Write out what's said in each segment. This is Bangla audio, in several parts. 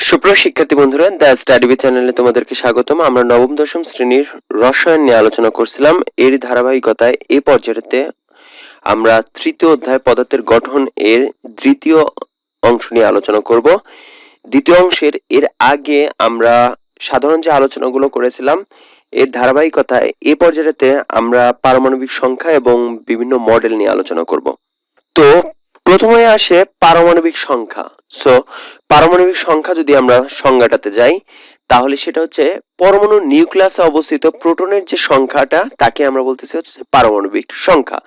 সুপ্রিয় শিক্ষার্থী বন্ধুরা, দ্য স্টাডি চ্যানেলে তোমাদেরকে স্বাগতম। আমরা নবম দশম শ্রেণীর রসায়ন নিয়ে আলোচনা করছিলাম। এর ধারাবাহিকতায় এই পর্যায়েতে আমরা তৃতীয় অধ্যায় পদার্থের গঠন এর দ্বিতীয় অংশ নিয়ে আলোচনা করব। দ্বিতীয় অংশের এর আগে আমরা সাধারণ যে আলোচনাগুলো করেছিলাম এর ধারাবাহিকতায় এই পর্যায়েতে আমরা পারমাণবিক সংখ্যা এবং বিভিন্ন মডেল নিয়ে আলোচনা করব। তো প্রথমে আসে পারমাণবিক সংখ্যা। সো পারমাণবিক সংখ্যা যদি আমরা সংজ্ঞাটাতে যাই তাহলে সেটা হচ্ছে পরমাণুর নিউক্লিয়াসে অবস্থিত প্রোটনের যে সংখ্যাটা তাকে আমরা বলতেছি হচ্ছে পারমাণবিক সংখ্যা,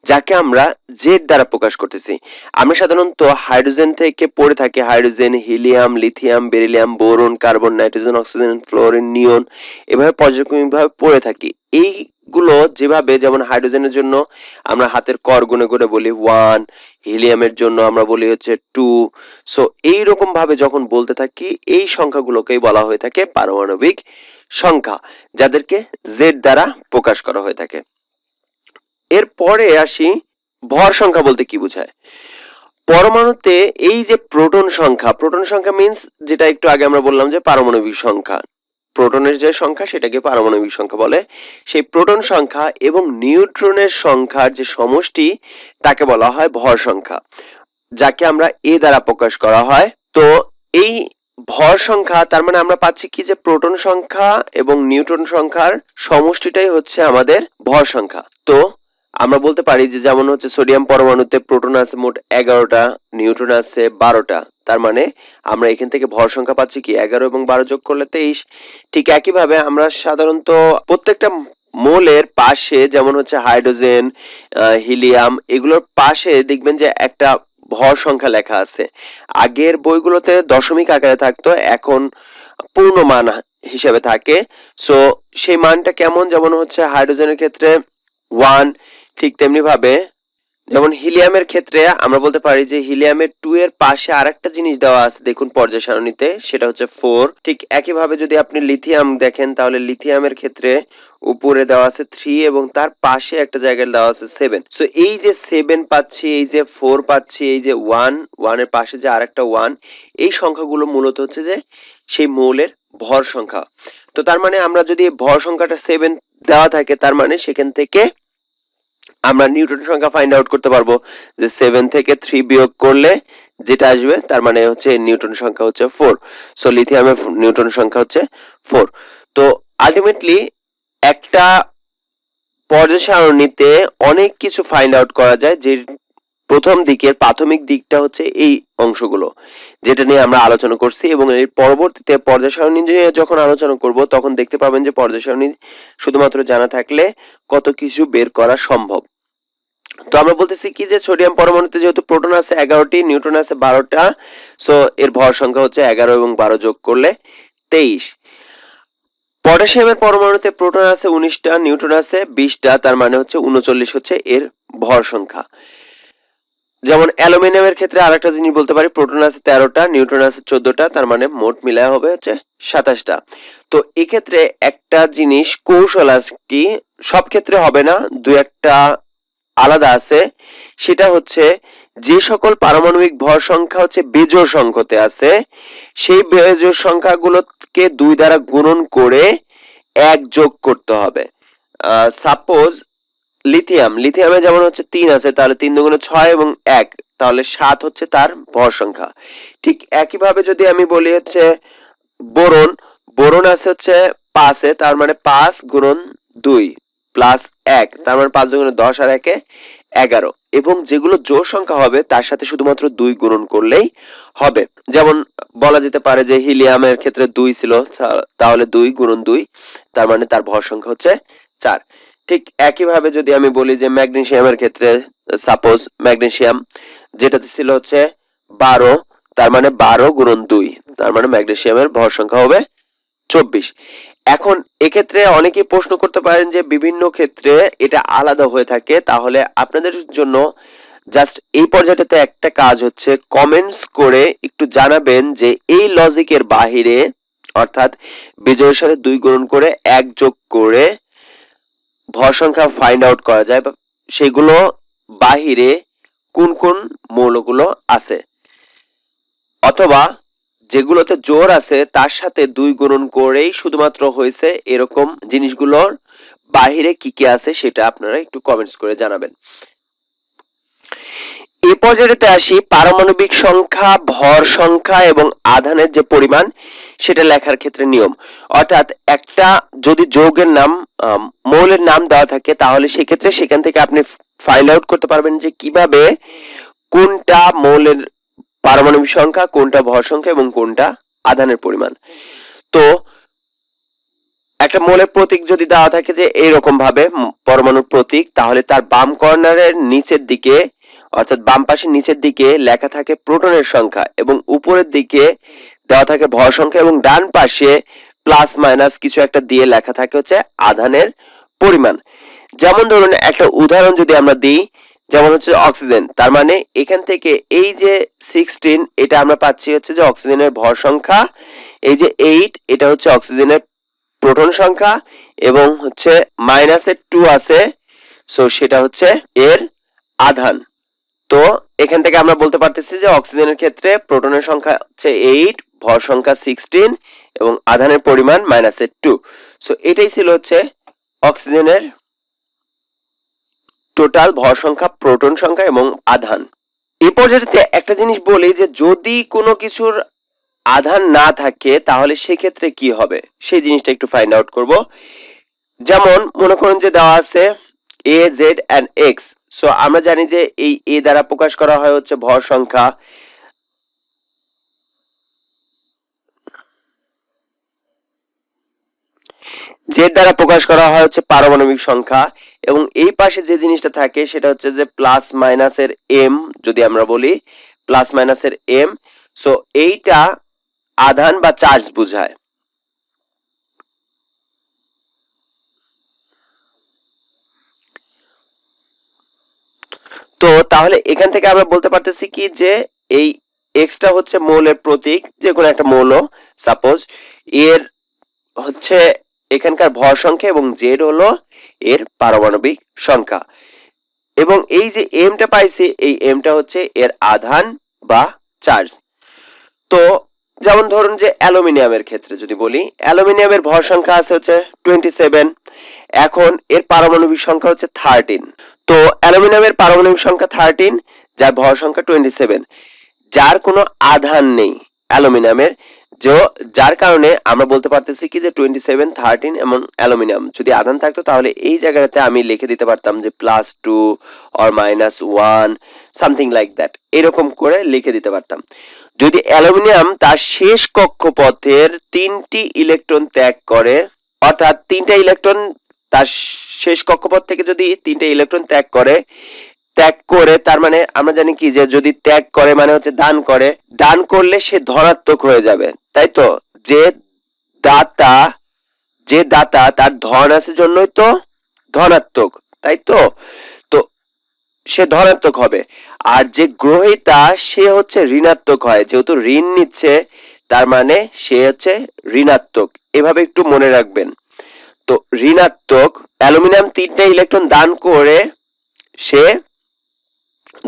যাকে আমরা জেড দ্বারা প্রকাশ করতেছি। আমরা সাধারণত হাইড্রোজেন থেকে পড়ে থাকি hydrogen, helium, lithium, beryllium, boron, carbon, nitrogen, oxygen, fluorine, neon এভাবে পর্যায়ক্রমিকভাবে পড়ে থাকি। এইগুলো যেভাবে, যেমন হাইড্রোজেনের জন্য আমরা হাতের কর গুণে গুণে বলি 1, হিলিয়ামের জন্য আমরা বলি হচ্ছে 2। সো এইরকম ভাবে যখন বলতে থাকি এই সংখ্যাগুলোকেই বলা হয়ে থাকে পারমাণবিক সংখ্যা, যাদেরকে জেড দ্বারা প্রকাশ করা হয়ে থাকে। এরপরে আসি ভর সংখ্যা বলতে কি বোঝায়। পরমাণুতে এই যে প্রোটন সংখ্যা মিন্স যেটা একটু আগে আমরা বললাম যে পারমাণবিক সংখ্যা, প্রোটনের যে সংখ্যা সেটাকে পারমাণবিক সংখ্যা বলে। সেই প্রোটন সংখ্যা এবং নিউট্রনের সংখ্যার যে সমষ্টি তাকে বলা হয় ভর সংখ্যা, যাকে আমরা এ দ্বারা প্রকাশ করা হয়। তো এই ভর সংখ্যা তার মানে আমরা পাচ্ছি কি যে প্রোটন সংখ্যা এবং নিউট্রন সংখ্যার সমষ্টিটাই হচ্ছে আমাদের ভর সংখ্যা। তো আমরা বলতে পারি যে যেমন হচ্ছে সোডিয়াম পরমাণুতে প্রোটন আছে মোট 11টা, নিউট্রন আছে 12টা। তার মানে আমরা এখান থেকে ভর সংখ্যা পাচ্ছি কি 11 এবং 12 যোগ করলে 23। ঠিক একইভাবে আমরা সাধারণত প্রত্যেকটা মোলের পাশে যেমন হচ্ছে হাইড্রোজেন, হিলিয়াম, এগুলোর পাশে দেখবেন যে একটা ভর সংখ্যা লেখা আছে। আগের বইগুলোতে দশমিক আকারে থাকতো, এখন পূর্ণমান হিসেবে থাকে। সো সেই মানটা কেমন, যেমন হচ্ছে হাইড্রোজেনের ক্ষেত্রে 1, ঠিক তেমনি ভাবে যেমন হিলিয়ামের ক্ষেত্রে আমরা বলতে পারি যে হিলিয়ামের 2 এর পাশে আরেকটা জিনিস দেওয়া আছে দেখুন পর্যায় সারণীতে, সেটা হচ্ছে 4। ঠিক একইভাবে যদি আপনি লিথিয়াম দেখেন তাহলে লিথিয়ামের ক্ষেত্রে উপরে দেওয়া আছে 3 এবং তার পাশে একটা জায়গায় দেওয়া আছে 7। সো এই যে 7 পাচ্ছি, এই যে 4 পাচ্ছি, এই যে 1 এর পাশে যে আরেকটা 1, এই সংখ্যাগুলো মূলত হচ্ছে যে সেই মৌলের ভর সংখ্যা। তো তার মানে আমরা যদি ভর সংখ্যাটা 7 দেওয়া থাকে তার মানে সেখান থেকে আমরা নিউটন সংখ্যা ফাইন্ড আউট করতে পারবো যে 7 থেকে 3 বিয়োগ করলে যেটা আসবে তার মানে হচ্ছে নিউটন সংখ্যা হচ্ছে 4। সো লিথিয়ামের নিউটন সংখ্যা হচ্ছে 4। তো আলটিমেটলি একটা পর্যায় সারণীতে অনেক কিছু ফাইন্ড আউট করা যায়, যে প্রথম দিকের প্রাথমিক দিকটা হচ্ছে এই অংশগুলো যেটা নিয়ে আমরা আলোচনা করছি, এবং এর পরবর্তীতে পর্যায় সারণী নিয়ে যখন আলোচনা করব তখন দেখতে পাবেন যে পর্যায় সারণী শুধুমাত্র জানা থাকলে কত কিছু বের করা সম্ভব। তো আমরা বলতেছি কি যে সোডিয়াম পরমাণুতে যেহেতু প্রোটন আছে 11টি, নিউট্রন আছে 12টা, সো এর ভর সংখ্যা হচ্ছে 11 এবং 12 যোগ করলে 23। পটাশিয়ামের পরমাণুতে প্রোটন আছে 19টা, নিউট্রন আছে 20টা, তার মানে হচ্ছে 39 হচ্ছে এর ভর সংখ্যা। যেমন অ্যালুমিনিয়ামের ক্ষেত্রে আরেকটা জিনিস বলতে পারি, প্রোটন আছে 13টা, নিউট্রন আছে 14টা, তার মানে মোট মিলায় হবে হচ্ছে 27টা। তো এক্ষেত্রে একটা জিনিস কৌশল আছে কি, সব ক্ষেত্রে হবে না, দু একটা আলাদা আছে। সেটা হচ্ছে যে সকল পারমাণবিক ভর সংখ্যা হচ্ছে বেজোড় সংখ্যাতে আছে, সেই বেজোড় সংখ্যাগুলোকে 2 দ্বারা গুণন করে 1 যোগ করতে হবে। সাপোজ লিথিয়ামে যেমন হচ্ছে 3 আছে, তাহলে 3 দুগুণে 6 এবং 1, তাহলে 7 হচ্ছে তার ভর সংখ্যা। ঠিক একইভাবে যদি আমি বলি হচ্ছে বোরন আছে হচ্ছে 5, তার মানে 5 গুণন 2 প্লাস 1, তার মানে 5 দুগুণে 10 আর 1 11। এবং যেগুলো জোড় সংখ্যা হবে তার সাথে শুধুমাত্র 2 গুণন করলেই হবে। যেমন বলা যেতে পারে যে হিলিয়ামের ক্ষেত্রে 2 ছিল, তাহলে 2 গুণন 2, তার মানে তার ভর সংখ্যা হচ্ছে 4। ঠিক একইভাবে যদি আমি বলি যে ম্যাগনেসিয়ামের ক্ষেত্রে, সাপোজ ম্যাগনেসিয়াম যেটাতে ছিল হচ্ছে 12, তার মানে 12 গুণন 2, তার মানে ম্যাগনেসিয়ামের ভর সংখ্যা হবে 24। এখন এক্ষেত্রে অনেকেই প্রশ্ন করতে পারেন যে বিভিন্ন ক্ষেত্রে এটা আলাদা হয়ে থাকে, তাহলে আপনাদের জন্য জাস্ট এই পর্যায়টাতে একটা কাজ হচ্ছে কমেন্টস করে একটু জানাবেন যে এই লজিকের বাহিরে, অর্থাৎ বিজয়ের সাথে 2 গুণন করে 1 যোগ করে ভর সংখ্যা ফাইন্ড আউট করা যায়, সেগুলো বাহিরে কোন কোন মৌলগুলো আছে, অথবা যেগুলোতে জোর আছে তার সাথে 2 গুণন করেই শুধুমাত্র হয়েছে, এরকম জিনিসগুলোর বাহিরে কি কি আছে সেটা আপনারা একটু কমেন্টস করে জানাবেন। এই পর্যায়েতে আসি পারমাণবিক সংখ্যা, ভর সংখ্যা এবং আধানের যে পরিমাণ সেটা লেখার ক্ষেত্রে নিয়ম। অর্থাৎ একটা যদি যৌগের নাম মৌলের নাম দেওয়া থাকে তাহলে সেক্ষেত্রে সেখান থেকে আপনি ফাইন্ড আউট করতে পারবেন যে কিভাবে কোনটা মৌলের পারমাণবিক সংখ্যা, কোনটা ভর সংখ্যা এবং কোনটা আধানের পরিমাণ। তো একটা মৌলের প্রতীক যদি দেওয়া থাকে যে এইরকম ভাবে পরমাণুর প্রতীক, তাহলে তার বাম কর্নারের নিচের দিকে অর্থাৎ বাম পাশের নিচের দিকে লেখা থাকে প্রোটনের সংখ্যা এবং উপরের দিকে দেওয়া থাকে ভর সংখ্যা এবং ডান পাশে প্লাস মাইনাস কিছু একটা দিয়ে লেখা থাকে হচ্ছে আধানের পরিমাণ। যেমন ধরুন একটা উদাহরণ যদি আমরা দিই, যেমন হচ্ছে অক্সিজেন, তার মানে এখান থেকে এই যে 16 এটা আমরা পাচ্ছি হচ্ছে যে অক্সিজেনের ভর সংখ্যা, এই যে 8 এটা হচ্ছে অক্সিজেনের প্রোটন সংখ্যা এবং হচ্ছে মাইনাসের 2 আছে, সো সেটা হচ্ছে এর আধান। তো এখান থেকে আমরা বলতে পারতেছি যে অক্সিজেনের ক্ষেত্রে প্রোটনের সংখ্যা হচ্ছে 8, ভর সংখ্যা 16 এবং আধানের পরিমাণ মাইনাসের 2। সো এটাই ছিল হচ্ছে অক্সিজেনের টোটাল ভর সংখ্যা, প্রোটন সংখ্যা এবং আধান। এই পর্যায়ে একটা জিনিস বলি যে যদি কোনো কিছুর আধান না থাকে তাহলে সেক্ষেত্রে কি হবে সেই জিনিসটা একটু ফাইন্ড আউট করব। যেমন মনে করুন যে দেওয়া আছে এ, জেড এন্ড এক্স। সো আমরা জানি যে এই এ দ্বারা প্রকাশ করা হয় হচ্ছে ভর সংখ্যা, জেড দ্বারা প্রকাশ করা হয় হচ্ছে পারমাণবিক সংখ্যা এবং এই পাশে যে জিনিসটা থাকে সেটা হচ্ছে যে প্লাস মাইনাসের এম, যদি আমরা বলি প্লাস মাইনাসের এম। সো এইটা আধান বা চার্জ বোঝায়। তো তাহলে এখান থেকে আমরা বলতে পারতেছি কি যে এই এক্সটা হচ্ছে মৌলের প্রতীক, যে কোনো একটা মৌল সাপোজ, এর হচ্ছে এখানকার ভর সংখ্যা এবং জেড হলো এর পারমাণবিক সংখ্যা এবং এই যে এমটা পাইছি এই এমটা হচ্ছে এর আধান বা চার্জ। তো যেমন ধরুন যে অ্যালুমিনিয়ামের ক্ষেত্রে যদি বলি, অ্যালুমিনিয়ামের ভর সংখ্যা আছে হচ্ছে 27, এখন এর পারমাণবিক সংখ্যা হচ্ছে 13। তো অ্যালুমিনিয়ামের পারমাণবিক সংখ্যা 13, যার ভর সংখ্যা 27, যার কোনো আধান নেই অ্যালুমিনিয়ামের, যার কারণে আমরা বলতে পারতেছি কি যে 27, 13 এবং অ্যালুমিনিয়াম যদি আধান থাকতো তাহলে এই জায়গাটাতে আমি লিখে দিতে পারতাম যে +2 অর -1 সামথিং লাইক দ্যাট, এরকম করে লিখে দিতে পারতাম। যদি অ্যালুমিনিয়াম তার শেষ কক্ষপথের 3টি ইলেকট্রন ত্যাগ করে, অর্থাৎ 3টা ইলেকট্রন তার শেষ কক্ষপথ থেকে যদি 3টা ইলেকট্রন ত্যাগ করে তার মানে আমরা জানি কি যে যদি ত্যাগ করে মানে হচ্ছে দান করে, দান করলে সে ধনাত্মক হয়ে যাবে, তাই তো? যে দাতা তার ধন আছে জন্যই তো ধনাত্মক, তাই তো? তো সে ধনাত্মক হবে, আর যে গ্রহীতা সে হচ্ছে ঋণাত্মক হয়, যেহেতু ঋণ নিচ্ছে তার মানে সে হচ্ছে ঋণাত্মক, এভাবে একটু মনে রাখবেন। তো ঋণাত্মক, অ্যালুমিনিয়াম 3টা ইলেকট্রন দান করে সে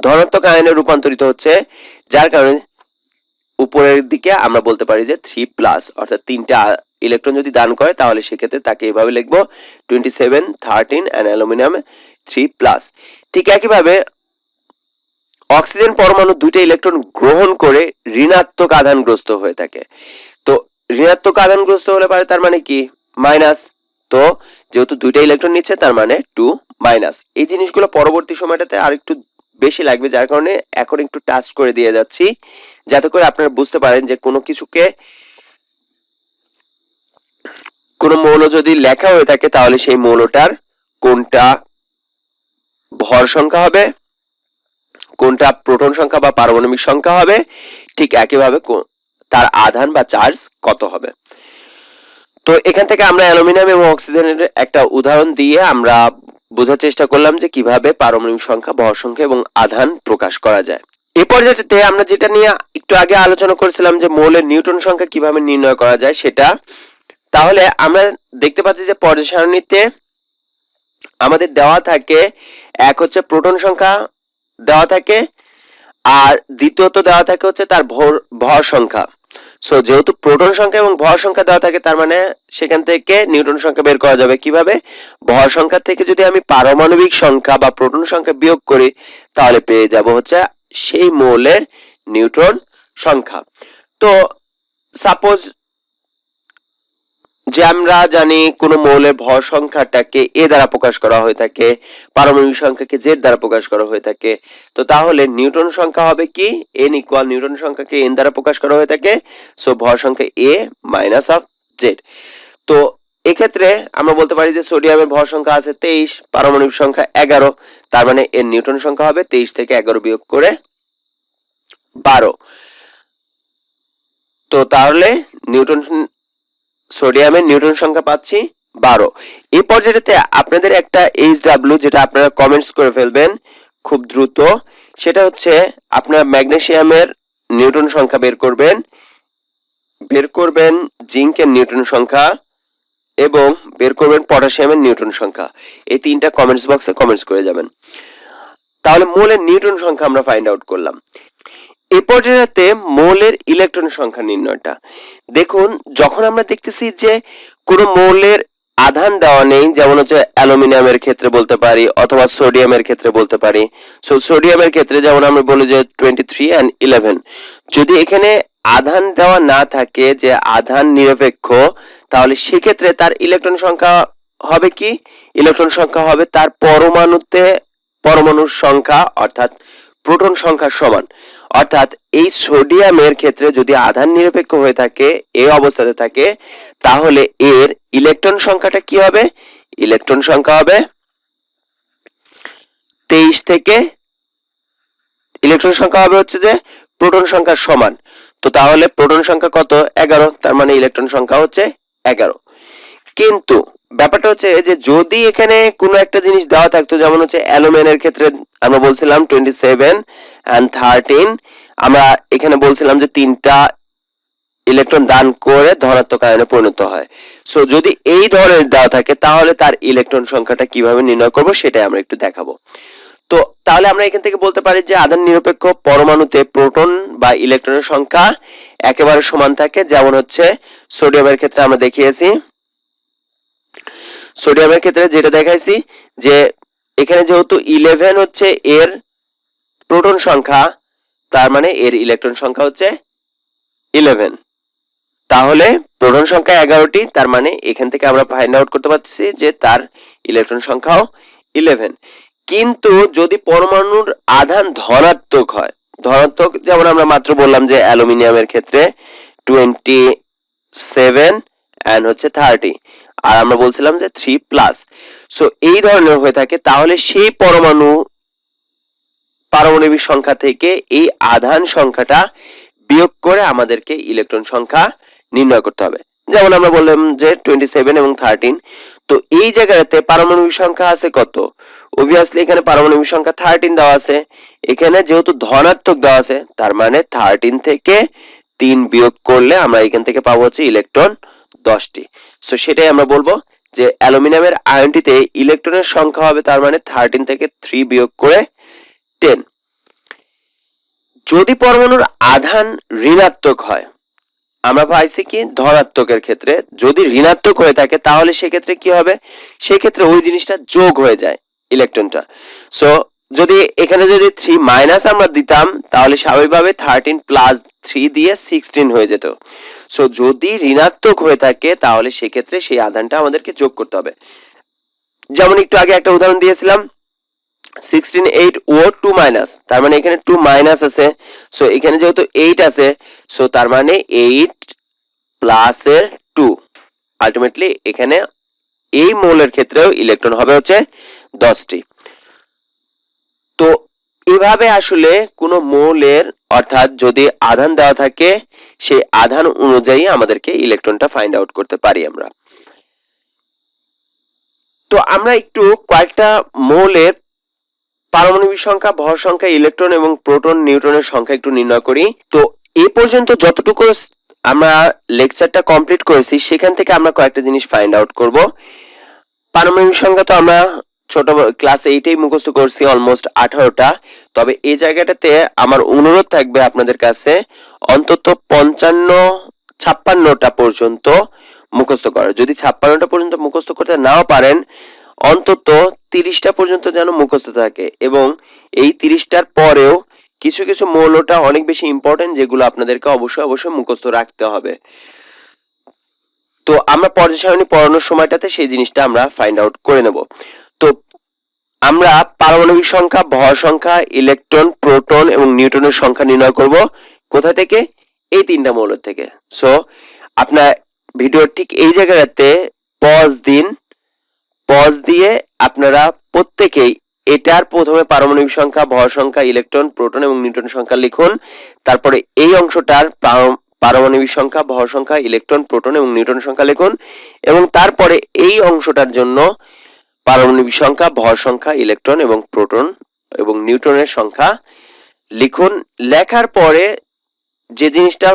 ধনাত্মক আয়নে রূপান্তরিত হচ্ছে, যার কারণে উপরের দিকে আমরা বলতে পারি যে 3+, অর্থাৎ 3টা ইলেকট্রন যদি দান করে তাহলে সেক্ষেত্রে তাকে এভাবে লিখবো 27, 13 and অ্যালুমিনিয়াম 3+। ঠিক একইভাবে অক্সিজেন পরমাণু 2টা ইলেকট্রন গ্রহণ করে ঋণাত্মক আধানগ্রস্ত হয়ে থাকে। তো ঋণাত্মক আধানগ্রস্ত হলে পারে তার মানে কি মাইনাস, তো যেহেতু 2টা ইলেকট্রন নিচ্ছে তার মানে 2-। এই জিনিসগুলো পরবর্তী সময়টাতে আরেকটু বেশি লাগবে, যার কারণে এখন একটু টাচ করে দিয়ে যাচ্ছি যাতে করে আপনারা বুঝতে পারেন যে কোনো কিছুকে, কোনো মৌল যদি লেখা হয়ে থাকে তাহলে সেই মৌলটার কোনটা ভর সংখ্যা হবে, কোনটা প্রোটন সংখ্যা বা পারমাণবিক সংখ্যা হবে, ঠিক একইভাবে তার আধান বা চার্জ কত হবে। তো এখান থেকে আমরা অ্যালুমিনিয়াম এবং অক্সিজেনের একটা উদাহরণ দিয়ে আমরা বোঝার চেষ্টা করলাম যে কিভাবে পারমাণবিক সংখ্যা, ভর সংখ্যা এবং আধান প্রকাশ করা যায়। এই পর্যায়েতে আমরা যেটা নিয়ে একটু আগে আলোচনা করেছিলাম যে মৌলের নিউটন সংখ্যা কিভাবে নির্ণয় করা যায় সেটা, তাহলে আমরা দেখতে পাচ্ছি যে পর্যায় সারণীতে আমাদের দেওয়া থাকে, এক হচ্ছে প্রোটন সংখ্যা দেওয়া থাকে আর দ্বিতীয়ত দেওয়া থাকে হচ্ছে তার ভর সংখ্যা। সো যেহেতু প্রোটন সংখ্যা এবং ভর সংখ্যা দেওয়া থাকে, তার মানে সেখান থেকে নিউটন সংখ্যা বের করা যাবে কিভাবে? ভর সংখ্যা থেকে যদি আমি পারমাণবিক সংখ্যা বা প্রোটন সংখ্যা বিয়োগ করি, তাহলে পেয়ে যাব হচ্ছে সেই মৌলের নিউটন সংখ্যা। তো সাপোজ যে আমরা জানি কোন মৌলের ভর সংখ্যাটাকে এ দ্বারা প্রকাশ করা হয়ে থাকে, পারমাণবিক সংখ্যাকে জেড দ্বারা প্রকাশ করা হয়ে থাকে, তো তাহলে নিউটন সংখ্যা হবে কি? n ইকুয়াল নিউটন সংখ্যাকে n দ্বারা প্রকাশ করা হয়ে থাকে, সো ভর সংখ্যা a মাইনাস অফ জেড। তো এক্ষেত্রে আমরা বলতে পারি যে সোডিয়ামের ভর সংখ্যা আছে 23, পারমাণবিক সংখ্যা 11, তার মানে এর নিউটন সংখ্যা হবে 23 থেকে 11 বিয়োগ করে 12। তো তাহলে সোডিয়ামের নিউটন সংখ্যা পাচ্ছি 12। এই পর্যায়েতে আপনাদের একটা HW যেটা আপনারা কমেন্টস করে ফেলবেন খুব দ্রুত, সেটা হচ্ছে আপনারা ম্যাগনেসিয়ামের নিউটন সংখ্যা বের করবেন জিঙ্কের নিউটন সংখ্যা এবং বের করবেন পটাশিয়ামের নিউটন সংখ্যা। এই তিনটা কমেন্টস বক্সে কমেন্টস করে যাবেন। তাহলে মোলের নিউটন সংখ্যা আমরা ফাইন্ড আউট করলাম। এই পর্যায়েতে মোলের ইলেকট্রন সংখ্যা নির্ণয়টা দেখুন, যখন আমরা দেখতেছি যে কোনো মৌলের আধান দেওয়া নেই, যেমন হচ্ছে অ্যালুমিনিয়ামের ক্ষেত্রে বলতে পারি অথবা সোডিয়ামের ক্ষেত্রে বলতে পারি। সো সোডিয়ামের ক্ষেত্রে যেমন আমরা বলি যে 23 and 11, যদি এখানে আধান দেওয়া না থাকে, যে আধান নিরপেক্ষ, তাহলে সেক্ষেত্রে তার ইলেকট্রন সংখ্যা হবে কি? ইলেকট্রন সংখ্যা হবে তার পরমাণুর সংখ্যা অর্থাৎ প্রোটন সংখ্যার সমান। অর্থাৎ এই সোডিয়ামের ক্ষেত্রে যদি আধান নিরপেক্ষ হয়ে থাকে, এই অবস্থাতে থাকে, তাহলে এর ইলেকট্রন সংখ্যাটা কি হবে? ইলেকট্রন সংখ্যা হবে 23 থেকে, ইলেকট্রন সংখ্যা হবে হচ্ছে যে প্রোটন সংখ্যার সমান। তো তাহলে প্রোটন সংখ্যা কত? 11, তার মানে ইলেকট্রন সংখ্যা হচ্ছে 11। কিন্তু ব্যাপারটা হচ্ছে যে যদি এখানে কোনো একটা জিনিস দেওয়া থাকতো, যেমন হচ্ছে অ্যালুমিনিয়ামের ক্ষেত্রে আমরা বলছিলাম 27 and 13, আমরা এখানে বলছিলাম যে তিনটা ইলেকট্রন দান করে ধনাত্মক আয়নে পরিণত হয়। সো যদি এই ধরনের দেওয়া থাকে, তাহলে তার ইলেকট্রন সংখ্যাটা কিভাবে নির্ণয় করব সেটাই আমরা একটু দেখাবো। তো তাহলে আমরা এখান থেকে বলতে পারি যে আধান নিরপেক্ষ পরমাণুতে প্রোটন বা ইলেকট্রনের সংখ্যা একেবারে সমান থাকে। যেমন হচ্ছে সোডিয়ামের ক্ষেত্রে আমরা দেখিয়েছি, সোডিয়ামের ক্ষেত্রে যেটা দেখাইছি যে এখানে যেহেতু 11 হচ্ছে এর প্রোটন সংখ্যা, তার মানে এর ইলেকট্রন সংখ্যা হচ্ছে 11। তাহলে প্রোটন সংখ্যা 11টি, তার মানে এখান থেকে আমরা ফাইন্ড আউট করতে পারছি যে তার ইলেকট্রন সংখ্যাও 11। কিন্তু যদি পরমাণুর আধান ধনাত্মক হয়, ধনাত্মক যেমন আমরা মাত্র বললাম যে অ্যালুমিনিয়ামের ক্ষেত্রে 27 and হচ্ছে 30, আর আমরা বলছিলাম যে 3+, সো এই ধরনের হয়ে থাকে, তাহলে সেই পারমাণবিক সংখ্যা থেকে এই আধান সংখ্যাটা বিয়োগ করে আমাদেরকে ইলেকট্রন সংখ্যা নির্ণয় করতে হবে। যেমন আমরা বললাম যে 27 এবং 13, তো এই জায়গাতে পারমাণবিক সংখ্যা আছে কত? অবভিয়াসলি এখানে পারমাণবিক সংখ্যা 13 দেওয়া আছে। এখানে যেহেতু ধনাত্মক দেওয়া আছে, তার মানে 13 থেকে 3 বিয়োগ করলে আমরা এখান থেকে পাবো হচ্ছে ইলেকট্রন 10টি। সো সেটাই আমরা বলবো যে অ্যালুমিনিয়ামের আয়নটিতে ইলেকট্রনের সংখ্যা হবে তার মানে 13 থেকে 3 বিয়োগ করে 10। যদি পরমাণুর আধান ঋণাত্মক হয়, আমরা পাইছি কি ধনাত্মকের ক্ষেত্রে যদি ঋণাত্মক হয়ে থাকে, তাহলে সেক্ষেত্রে কি হবে? সেক্ষেত্রে ওই জিনিসটা যোগ হয়ে যায় ইলেকট্রনটা। সো যদি এখানে যদি 3- আমরা দিতাম, তাহলে স্বাভাবিকভাবে 13+3 দিয়ে 16 হয়ে যেত। সো যদি ঋণাত্মক হয়ে থাকে, তাহলে সেক্ষেত্রে সেই আধানটা আমাদেরকে যোগ করতে হবে। যেমন একটু আগে একটা উদাহরণ দিয়েছিলাম 16 8 ও 2-, তার মানে এখানে 2- আছে। সো এখানে যেহেতু 8 আছে, সো তার মানে 8 প্লাস এর 2, আলটিমেটলি এখানে এই মোলের ক্ষেত্রেও ইলেকট্রন হবে হচ্ছে 10টি। তো এভাবে আসলে কোনো মোলের অর্থাৎ যদি আধান দেওয়া থাকে, সেই আধান অনুযায়ী আমাদেরকে ইলেকট্রনটা ফাইন্ড আউট করতে পারি আমরা। তো আমরা একটু কয়েকটা মোলের পারমাণবিক সংখ্যা, ভর সংখ্যা, ইলেকট্রন এবং প্রোটন নিউট্রনের সংখ্যা একটু নির্ণয় করি। তো এই পর্যন্ত যতটুকু আমরা লেকচারটা কমপ্লিট করেছি, সেখান থেকে আমরা কয়েকটা জিনিস ফাইন্ড আউট করব। পারমাণবিক সংখ্যা তো আমরা ছোট ক্লাস 8এই মুখস্থ করছি অলমোস্ট 18টা। তবে এই জায়গাটাতে আমার অনুরোধ থাকবে আপনাদের কাছে অন্তত 56টা পর্যন্ত মুখস্থ করা। যদি 56টা পর্যন্ত মুখস্থ করতে নাও পারেন, অন্তত 30টা পর্যন্ত যেন মুখস্থ থাকে, এবং এই 30টার পরেও কিছু কিছু মৌলটা অনেক বেশি ইম্পর্টেন্ট, যেগুলো আপনাদেরকে অবশ্যই মুখস্থ রাখতে হবে। তো আমরা পর্যায় সারণী পড়ানোর সময়টাতে সেই জিনিসটা আমরা ফাইন্ড আউট করে নেব। তো আমরা পারমাণবিক সংখ্যা, ভর সংখ্যা, ইলেকট্রন, প্রোটন এবং নিউটনের সংখ্যা নির্ণয় করব কোথা থেকে? এই 3টা মৌল থেকে। সো আপনার ভিডিওর ঠিক এই জায়গাটাতে পজ দিন, পজ দিয়ে আপনারা প্রত্যেকেই এটার প্রথমে পারমাণবিক সংখ্যা, ভর সংখ্যা, ইলেকট্রন, প্রোটন এবং নিউটনের সংখ্যা লিখুন। তারপরে এই অংশটার পারমাণবিক সংখ্যা, ভর সংখ্যা, ইলেকট্রন, প্রোটন এবং নিউটনের সংখ্যা লিখুন, এবং তারপরে এই অংশটার জন্য পারমাণবিক সংখ্যা, ভর সংখ্যা, ইলেকট্রন এবং প্রোটন এবং নিউটনের সংখ্যা লিখুন। লেখার পরে যে জিনিসটা